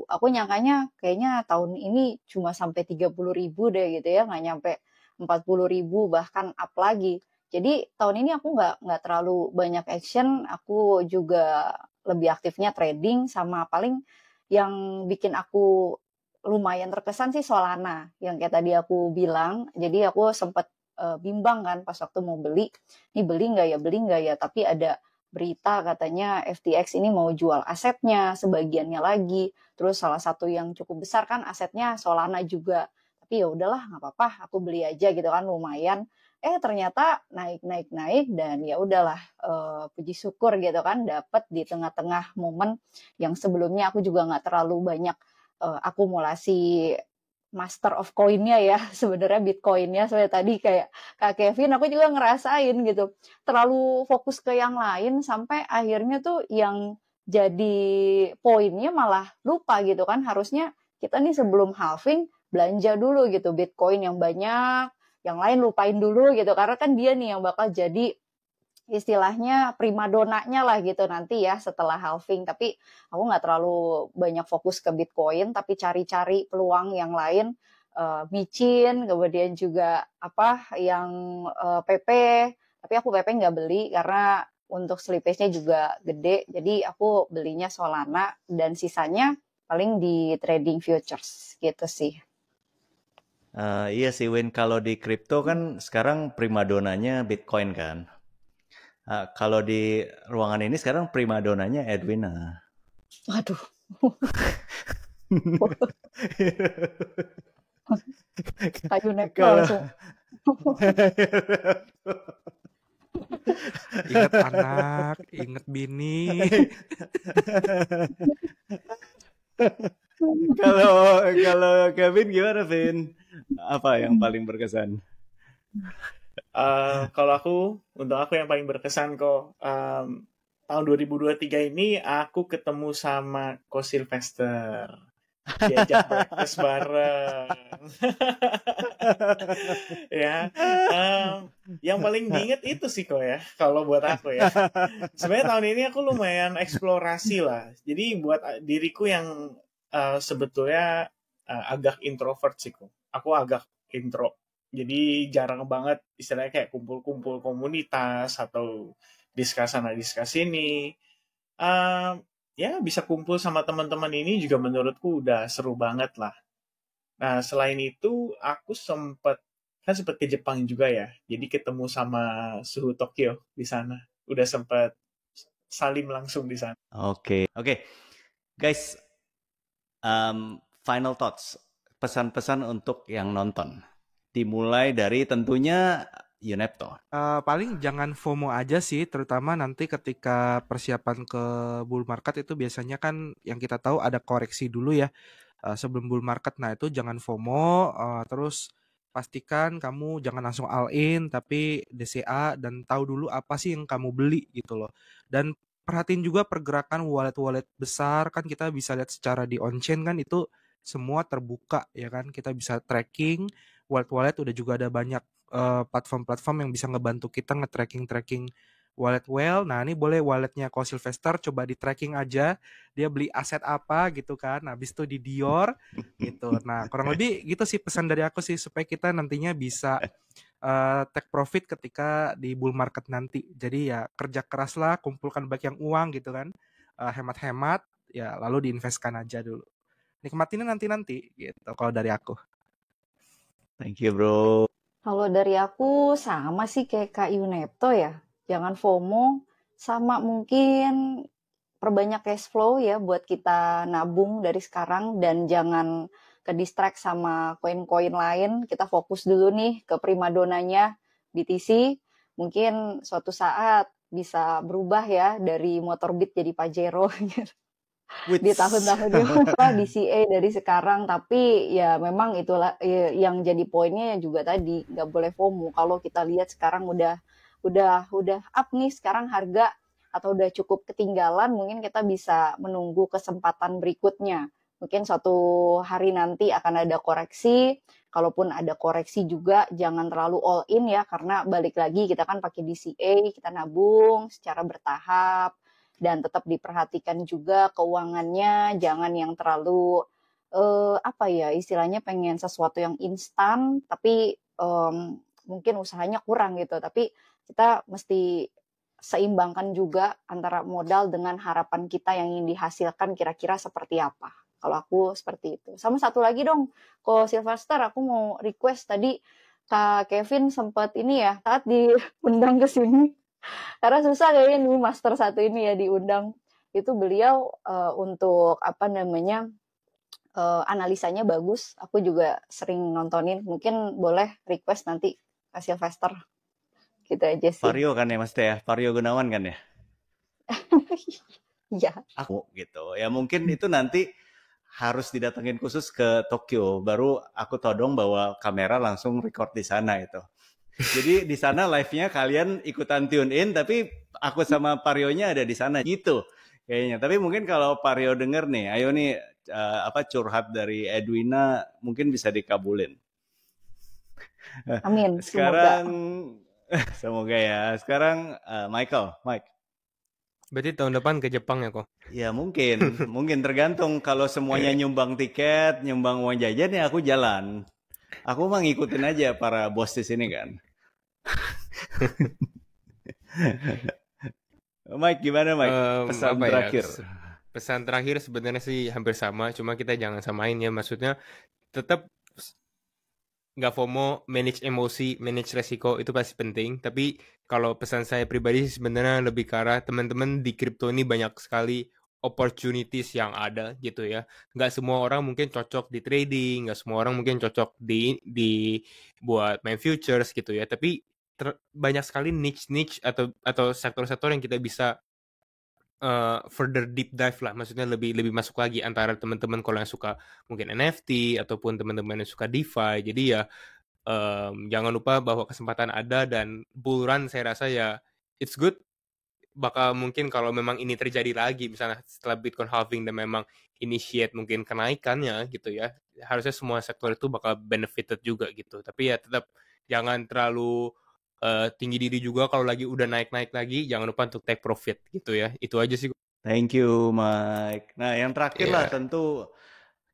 Aku nyangkanya kayaknya tahun ini cuma sampai 30.000 deh gitu ya, nggak nyampe 40.000 bahkan up lagi. Jadi tahun ini aku nggak terlalu banyak action. Aku juga lebih aktifnya trading, sama paling yang bikin aku lumayan terkesan sih Solana, yang kayak tadi aku bilang. Jadi aku sempat bimbang kan pas waktu mau beli, ini beli nggak ya, tapi ada berita katanya FTX ini mau jual asetnya sebagiannya lagi, terus salah satu yang cukup besar kan asetnya Solana juga. Tapi ya udahlah, nggak apa-apa, aku beli aja gitu kan, lumayan. Ternyata naik dan ya udahlah, puji syukur gitu kan, dapat di tengah-tengah momen yang sebelumnya aku juga nggak terlalu banyak akumulasi master of coin-nya ya, sebenarnya Bitcoin-nya. Sebenarnya tadi kayak Kak Kevin, aku juga ngerasain gitu, terlalu fokus ke yang lain sampai akhirnya tuh yang jadi poinnya malah lupa gitu kan. Harusnya kita nih sebelum halving belanja dulu gitu Bitcoin yang banyak, yang lain lupain dulu gitu, karena kan dia nih yang bakal jadi istilahnya primadonanya lah gitu nanti ya setelah halving. Tapi aku nggak terlalu banyak fokus ke Bitcoin, tapi cari-cari peluang yang lain, micin, kemudian juga apa yang PP. Tapi aku PP nggak beli karena untuk slippage-nya juga gede, jadi aku belinya Solana dan sisanya paling di trading futures gitu sih. Iya sih, Win. Kalau di kripto kan sekarang primadonanya Bitcoin kan. Kalau di ruangan ini sekarang primadonanya Edwina. Waduh, kayu nepal Kalau langsung. Ingat anak, ingat bini. kalau Kevin gimana, Vin? Apa yang paling berkesan? Kalau untuk aku yang paling berkesan kok, tahun 2023 ini aku ketemu sama Ko Sylvester. Diajak breakfast bareng. Ya, yang paling diinget itu sih kok ya, kalau buat aku ya. Sebenarnya tahun ini aku lumayan eksplorasi lah. Jadi buat diriku yang sebetulnya agak introvert sih kok. Aku agak intro. Jadi jarang banget istilahnya kayak kumpul-kumpul komunitas atau diskus sana diskus ini. Ya bisa kumpul sama teman-teman ini juga menurutku udah seru banget lah. Nah selain itu aku sempat ke Jepang juga ya. Jadi ketemu sama suhu Tokyo di sana. Udah sempat salim langsung di sana. Oke. Guys, final thoughts, pesan-pesan untuk yang nonton. Dimulai dari tentunya Yunepto. Paling jangan FOMO aja sih, terutama nanti ketika persiapan ke bull market itu biasanya kan yang kita tahu ada koreksi dulu ya sebelum bull market. Nah itu jangan FOMO, terus pastikan kamu jangan langsung all in, tapi DCA dan tahu dulu apa sih yang kamu beli gitu loh. Dan perhatiin juga pergerakan wallet-wallet besar, kan kita bisa lihat secara di on-chain kan itu semua terbuka ya kan, kita bisa tracking wallet-wallet, udah juga ada banyak platform-platform yang bisa ngebantu kita nge-tracking wallet well. Nah ini boleh walletnya Ko Sylvester coba di tracking aja, dia beli aset apa gitu kan, habis itu di Dior gitu. Nah kurang lebih gitu sih pesan dari aku sih, supaya kita nantinya bisa take profit ketika di bull market nanti. Jadi ya kerja keras lah, kumpulkan banyak yang uang gitu kan, hemat-hemat ya, lalu diinvestkan aja dulu, nikmatinnya nanti gitu kalau dari aku. Thank you, bro. Kalau dari aku sama sih kayak Kak Yunepto ya. Jangan FOMO, sama mungkin perbanyak cash flow ya buat kita nabung dari sekarang, dan jangan ke distract sama koin-koin lain. Kita fokus dulu nih ke primadonanya BTC. Mungkin suatu saat bisa berubah ya dari Motorbit jadi Pajero gitu. Di tahun-tahun DCA dari sekarang. Tapi ya memang itulah yang jadi poinnya juga tadi, nggak boleh FOMO. Kalau kita lihat sekarang udah up nih sekarang harga, atau udah cukup ketinggalan, mungkin kita bisa menunggu kesempatan berikutnya. Mungkin suatu hari nanti akan ada koreksi. Kalaupun ada koreksi juga jangan terlalu all in ya, karena balik lagi kita kan pakai DCA, kita nabung secara bertahap. Dan tetap diperhatikan juga keuangannya, jangan yang terlalu istilahnya pengen sesuatu yang instan, tapi mungkin usahanya kurang gitu. Tapi kita mesti seimbangkan juga antara modal dengan harapan kita yang ingin dihasilkan kira-kira seperti apa. Kalau aku seperti itu. Sama satu lagi dong, Ko Sylvester, aku mau request tadi Kak Kevin sempat ini ya, saat diundang ke sini. Karena susah kayaknya nih master satu ini ya diundang. Itu beliau untuk analisanya bagus. Aku juga sering nontonin. Mungkin boleh request nanti Kak Sylvester. Gitu aja sih. Vario kan ya Mas Teh ya? Vario Gunawan kan ya? Iya. Aku gitu. Ya mungkin itu nanti harus didatengin khusus ke Tokyo. Baru aku todong bawa kamera langsung record di sana itu. Jadi di sana live-nya kalian ikutan tune in, tapi aku sama Parionya ada di sana gitu kayaknya. Tapi mungkin kalau Pario denger nih, ayo nih curhat dari Edwina mungkin bisa dikabulin. Amin. Sekarang semoga ya. Sekarang Mike. Berarti tahun depan ke Jepang ya kok? Ya mungkin tergantung. Kalau semuanya nyumbang tiket, nyumbang uang jajan ya aku jalan. Aku mah ngikutin aja para bos di sini kan. Mike, gimana Mike? Pesan terakhir. Pesan terakhir sebenarnya sih hampir sama, cuma kita jangan samain ya. Maksudnya tetap nggak FOMO, manage emosi, manage resiko, itu pasti penting. Tapi kalau pesan saya pribadi sebenarnya lebih ke arah teman-teman di kripto ini banyak sekali opportunities yang ada gitu ya. Nggak semua orang mungkin cocok di trading, nggak semua orang mungkin cocok di buat main futures gitu ya. Tapi banyak sekali niche atau sektor-sektor yang kita bisa further deep dive lah, maksudnya lebih masuk lagi antara teman-teman kalau yang suka mungkin NFT ataupun teman-teman yang suka DeFi. Jadi ya jangan lupa bahwa kesempatan ada, dan bull run saya rasa ya it's good. Bakal mungkin kalau memang ini terjadi lagi misalnya setelah Bitcoin halving dan memang initiate mungkin kenaikannya gitu ya, harusnya semua sektor itu bakal benefited juga gitu. Tapi ya tetap jangan terlalu tinggi diri juga. Kalau lagi udah naik lagi, jangan lupa untuk take profit gitu ya. Itu aja sih. Thank you, Mike. Nah, yang terakhir lah tentu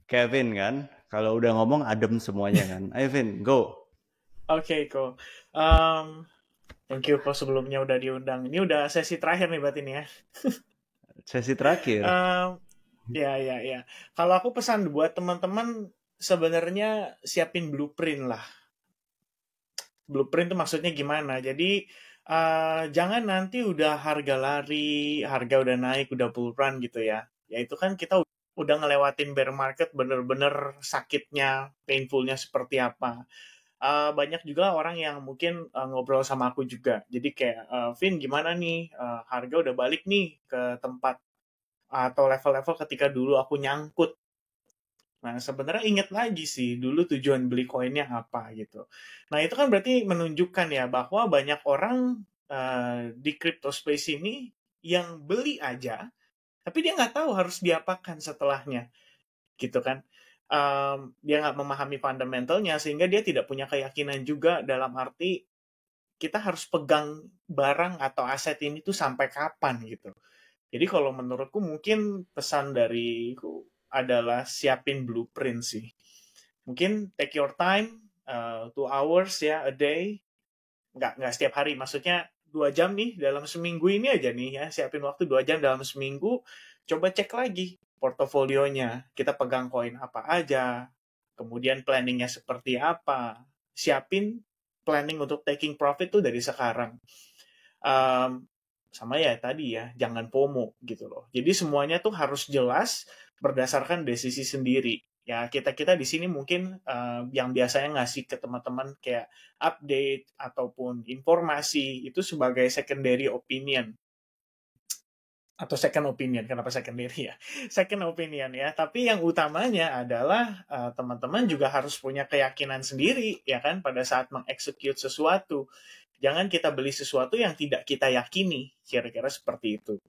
Kevin kan. Kalau udah ngomong adem semuanya kan. Ayo Vin, go. Oke, cool. Thank you kok sebelumnya udah diundang. Ini udah sesi terakhir nih berarti nih ya. Sesi terakhir. Ya. Kalau aku pesan buat teman-teman, sebenarnya siapin blueprint lah. Blueprint itu maksudnya gimana? Jadi jangan nanti udah harga lari, harga udah naik, udah bull run gitu ya. Ya itu kan kita udah ngelewatin bear market, bener-bener sakitnya, painfulnya seperti apa. Banyak juga orang yang mungkin ngobrol sama aku juga. Jadi kayak, Vin gimana nih, harga udah balik nih ke tempat atau level-level ketika dulu aku nyangkut. Nah, sebenarnya ingat lagi sih, dulu tujuan beli koinnya apa gitu. Nah, itu kan berarti menunjukkan ya bahwa banyak orang di crypto space ini yang beli aja, tapi dia nggak tahu harus diapakan setelahnya, gitu kan. Dia nggak memahami fundamentalnya, sehingga dia tidak punya keyakinan juga dalam arti kita harus pegang barang atau aset ini tuh sampai kapan gitu. Jadi kalau menurutku mungkin pesan dariku adalah siapin blueprint sih. Mungkin take your time, 2 hours ya, a day. Nggak setiap hari, maksudnya 2 jam nih dalam seminggu ini aja nih ya, siapin waktu 2 jam dalam seminggu, coba cek lagi portofolionya, kita pegang koin apa aja, kemudian planningnya seperti apa, siapin planning untuk taking profit tuh dari sekarang. Sama ya tadi ya, jangan FOMO gitu loh. Jadi semuanya tuh harus jelas berdasarkan desisi sendiri. Ya kita di sini mungkin yang biasanya ngasih ke teman-teman kayak update ataupun informasi itu sebagai secondary opinion atau second opinion. Kenapa secondary ya? Second opinion ya. Tapi yang utamanya adalah teman-teman juga harus punya keyakinan sendiri ya kan pada saat mengexecute sesuatu. Jangan kita beli sesuatu yang tidak kita yakini, kira-kira seperti itu.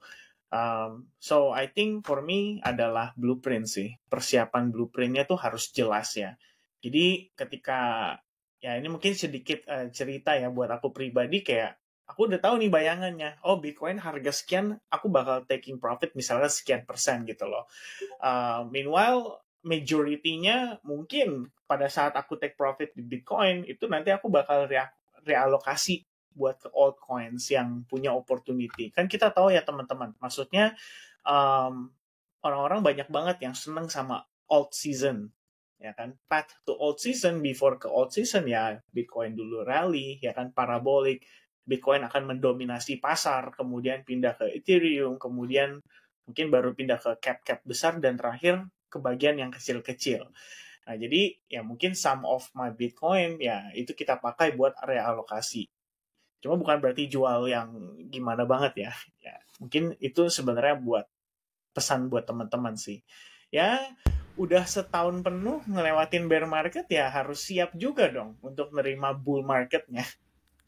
So I think for me adalah blueprint sih. Persiapan blueprintnya tuh harus jelas ya. Jadi ketika, ya ini mungkin sedikit cerita ya buat aku pribadi, kayak aku udah tahu nih bayangannya, oh Bitcoin harga sekian, aku bakal taking profit misalnya sekian persen gitu loh. Meanwhile, majority-nya mungkin pada saat aku take profit di Bitcoin, itu nanti aku bakal realokasi buat ke altcoins yang punya opportunity. Kan kita tahu ya teman-teman, maksudnya orang-orang banyak banget yang seneng sama alt season, ya kan? Path to alt season, before ke alt season ya Bitcoin dulu rally, ya kan, parabolic. Bitcoin akan mendominasi pasar, kemudian pindah ke Ethereum, kemudian mungkin baru pindah ke cap-cap besar, dan terakhir ke bagian yang kecil-kecil. Nah, jadi ya mungkin some of my Bitcoin ya itu kita pakai buat realokasi. Cuma bukan berarti jual yang gimana banget ya. Ya, mungkin itu sebenarnya buat pesan buat teman-teman sih. Ya, udah setahun penuh ngelewatin bear market ya harus siap juga dong untuk nerima bull marketnya.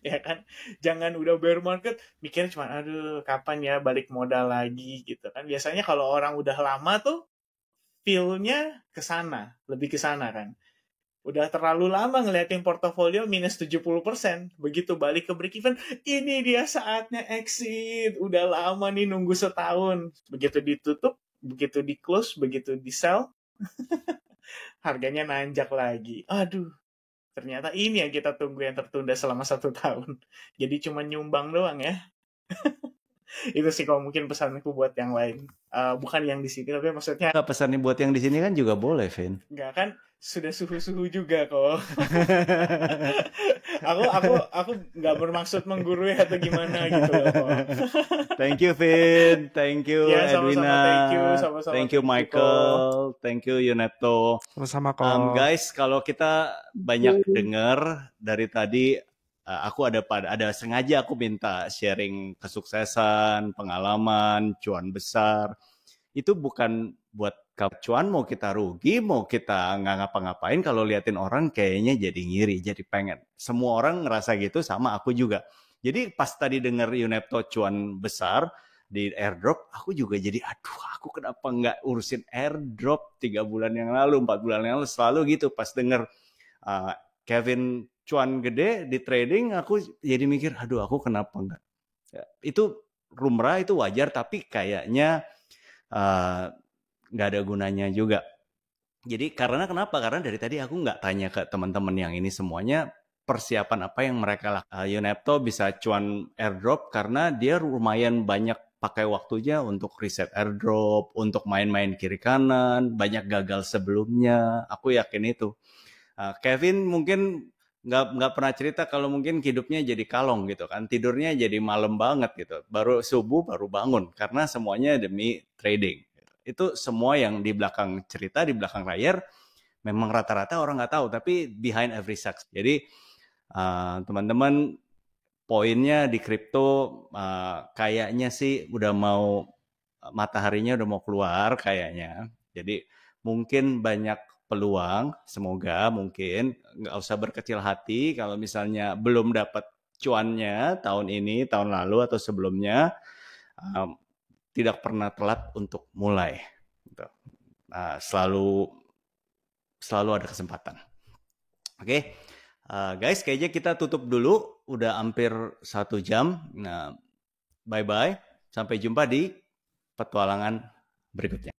Ya kan? Jangan udah bear market mikirnya cuma aduh kapan ya balik modal lagi gitu kan. Biasanya kalau orang udah lama tuh feel-nya kesana, lebih kesana kan. Udah terlalu lama ngeliatin portofolio minus 70%. Begitu balik ke break even, ini dia saatnya exit. Udah lama nih nunggu setahun. Begitu ditutup, begitu di close, begitu di sell, harganya nanjak lagi. Aduh, ternyata ini yang kita tunggu yang tertunda selama 1 tahun. Jadi cuma nyumbang doang ya. Itu sih kalau mungkin pesanku buat yang lain. Bukan yang di sini, tapi maksudnya Nggak, pesannya buat yang di sini kan juga boleh, Vin. nggak kan sudah suhu-suhu juga kok. aku nggak bermaksud menggurui atau gimana gitu loh kok. Thank you, Vin. Thank you, Ya, sama-sama. Edwina. Thank you. Sama-sama. Thank you, Thank you, Michael. Thank you, Yunepto. Sama-sama kok. Guys, kalau kita banyak dengar dari tadi, aku ada sengaja aku minta sharing kesuksesan, pengalaman, cuan besar. Itu bukan buat cuan, mau kita rugi, mau kita nggak ngapa-ngapain, kalau liatin orang kayaknya jadi ngiri, jadi pengen. Semua orang ngerasa gitu, sama aku juga. Jadi pas tadi denger Yunepto cuan besar di airdrop, aku juga jadi, aduh aku kenapa nggak urusin airdrop 3 bulan yang lalu, 4 bulan yang lalu, selalu gitu. Pas denger Kevin cuan gede di trading, aku jadi mikir, aduh aku kenapa nggak. Itu lumrah, itu wajar, tapi kayaknya nggak ada gunanya juga. Jadi karena kenapa? Karena dari tadi aku nggak tanya ke teman-teman yang ini semuanya persiapan apa yang mereka lakukan. Yunepto bisa cuan airdrop karena dia lumayan banyak pakai waktunya untuk riset airdrop, untuk main-main kiri kanan, banyak gagal sebelumnya. Aku yakin itu. Kevin mungkin nggak pernah cerita kalau mungkin hidupnya jadi kalong gitu kan, tidurnya jadi malam banget gitu, baru subuh baru bangun karena semuanya demi trading. Itu semua yang di belakang cerita, di belakang layar, memang rata-rata orang nggak tahu, tapi behind every success. Jadi teman-teman, poinnya di kripto kayaknya sih udah mau, mataharinya udah mau keluar kayaknya. Jadi mungkin banyak peluang, semoga mungkin nggak usah berkecil hati kalau misalnya belum dapat cuannya tahun ini, tahun lalu atau sebelumnya, tidak pernah telat untuk mulai. Selalu ada kesempatan. Oke, guys, kayaknya kita tutup dulu. Udah hampir 1 jam. Nah, bye-bye. Sampai jumpa di petualangan berikutnya.